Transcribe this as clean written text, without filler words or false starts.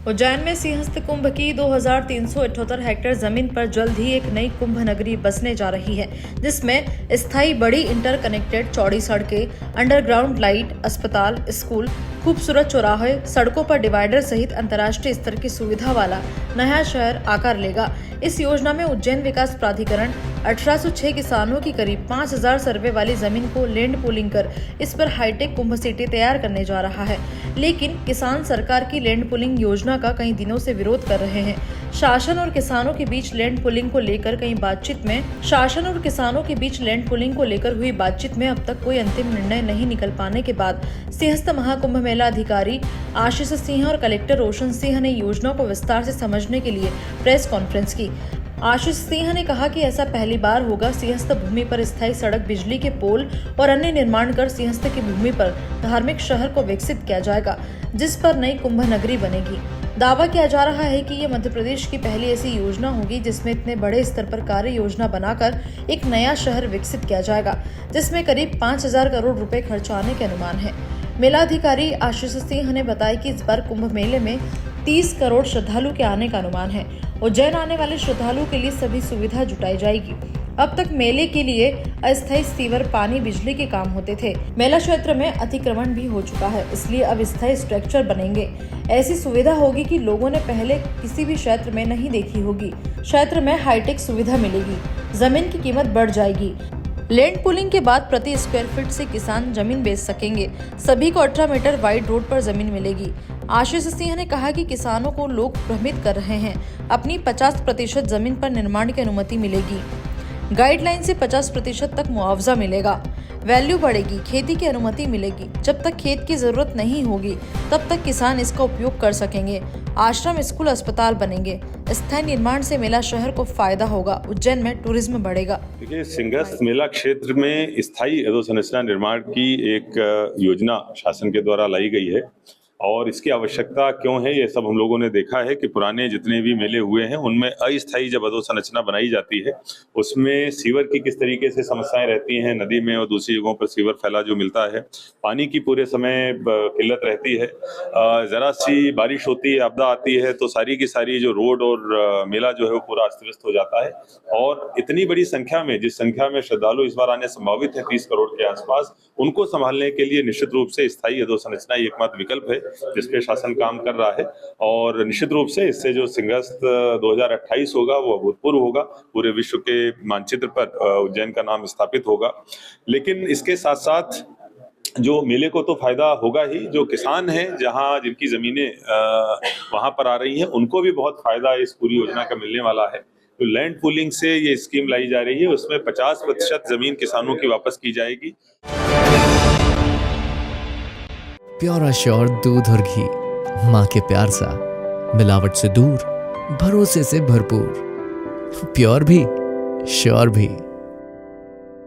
उज्जैन में सिंहस्थ कुंभ की 2378 हेक्टेयर जमीन पर जल्द ही एक नई कुंभ नगरी बसने जा रही है, जिसमें स्थायी बड़ी इंटरकनेक्टेड चौड़ी सड़कें, अंडरग्राउंड लाइट, अस्पताल, स्कूल, खूबसूरत चौराहे, सड़कों पर डिवाइडर सहित अंतर्राष्ट्रीय स्तर की सुविधा वाला नया शहर आकार लेगा। इस योजना में उज्जैन विकास प्राधिकरण 1806 किसानों की करीब 5000 सर्वे वाली जमीन को लैंड पूलिंग कर इस पर हाईटेक कुंभ सिटी तैयार करने जा रहा है। लेकिन किसान सरकार की लैंड पूलिंग योजना का कई दिनों से विरोध कर रहे हैं। शासन और किसानों के बीच लैंड पूलिंग को लेकर हुई बातचीत में अब तक कोई अंतिम निर्णय नहीं निकल पाने के बाद सिंहस्थ महाकुंभ मेला अधिकारी आशीष सिंह और कलेक्टर रोशन सिंह ने योजना को विस्तार से समझने के लिए प्रेस कॉन्फ्रेंस की। आशीष सिंह ने कहा कि ऐसा पहली बार होगा। सिंहस्थ भूमि पर स्थायी सड़क, बिजली के पोल और अन्य निर्माण कर सिंहस्थ की भूमि पर धार्मिक शहर को विकसित किया जाएगा, जिस पर नई कुंभ नगरी बनेगी। दावा किया जा रहा है कि ये मध्य प्रदेश की पहली ऐसी योजना होगी जिसमें इतने बड़े स्तर पर कार्य योजना बनाकर एक नया शहर विकसित किया जाएगा, जिसमें करीब 5000 करोड़ रुपए खर्च आने के अनुमान है। मेला अधिकारी आशीष सिंह ने बताया कि इस बार कुंभ मेले में 30 करोड़ श्रद्धालु के आने का अनुमान है। उज्जैन आने वाले श्रद्धालुओं के लिए सभी सुविधा जुटाई जाएगी। अब तक मेले के लिए अस्थायी सीवर, पानी, बिजली के काम होते थे। मेला क्षेत्र में अतिक्रमण भी हो चुका है, इसलिए अब स्थायी स्ट्रक्चर बनेंगे। ऐसी सुविधा होगी कि लोगों ने पहले किसी भी क्षेत्र में नहीं देखी होगी। क्षेत्र में हाईटेक सुविधा मिलेगी, जमीन की कीमत बढ़ जाएगी। लैंड पूलिंग के बाद प्रति स्क्वायर फीट से किसान जमीन बेच सकेंगे। सभी को 18 मीटर वाइड रोड पर जमीन मिलेगी। आशीष सिंह ने कहा कि किसानों को लोग भ्रमित कर रहे हैं। अपनी 50% जमीन पर निर्माण की अनुमति मिलेगी। गाइडलाइन से 50% तक मुआवजा मिलेगा। वैल्यू बढ़ेगी, खेती की अनुमति मिलेगी। जब तक खेत की जरूरत नहीं होगी तब तक किसान इसका उपयोग कर सकेंगे। आश्रम, स्कूल, अस्पताल बनेंगे। स्थायी निर्माण से मेला शहर को फायदा होगा। उज्जैन में टूरिज्म बढ़ेगा। देखिए, सिंहस्थ मेला क्षेत्र में स्थायी अधोसंरचना निर्माण की एक योजना शासन के द्वारा लाई गई है और इसकी आवश्यकता क्यों है, ये सब हम लोगों ने देखा है कि पुराने जितने भी मेले हुए हैं उनमें अस्थायी जब अधोसंरचना बनाई जाती है उसमें सीवर की किस तरीके से समस्याएं रहती हैं, नदी में और दूसरी जगहों पर सीवर फैला जो मिलता है, पानी की पूरे समय किल्लत रहती है। जरा सी बारिश होती है, आपदा आती है तो सारी की सारी जो रोड और मेला जो है वो पूरा अस्त व्यस्त हो जाता है। और इतनी बड़ी संख्या में, जिस संख्या में श्रद्धालु इस बार आने संभावित है 30 करोड़ के आसपास, उनको संभालने के लिए निश्चित रूप से स्थायी अधोसंरचना एकमात्र विकल्प है जिसपे शासन काम कर रहा है। और निश्चित रूप से इससे जो सिंहस्थ 2028 होगा वो अभूतपूर्व होगा। पूरे विश्व के मानचित्र पर उज्जैन का नाम स्थापित होगा। लेकिन इसके साथ साथ जो मेले को तो फायदा होगा ही, जो किसान हैं जहां जिनकी जमीनें वहां पर आ रही हैं उनको भी बहुत फायदा इस पूरी योजना का मिलने वाला है। तो लैंड पूलिंग से ये स्कीम लाई जा रही है, उसमें 50% जमीन किसानों की वापस की जाएगी। प्योर श्योर दूध और घी, माँ के प्यार सा, मिलावट से दूर, भरोसे से भरपूर, प्योर भी श्योर भी।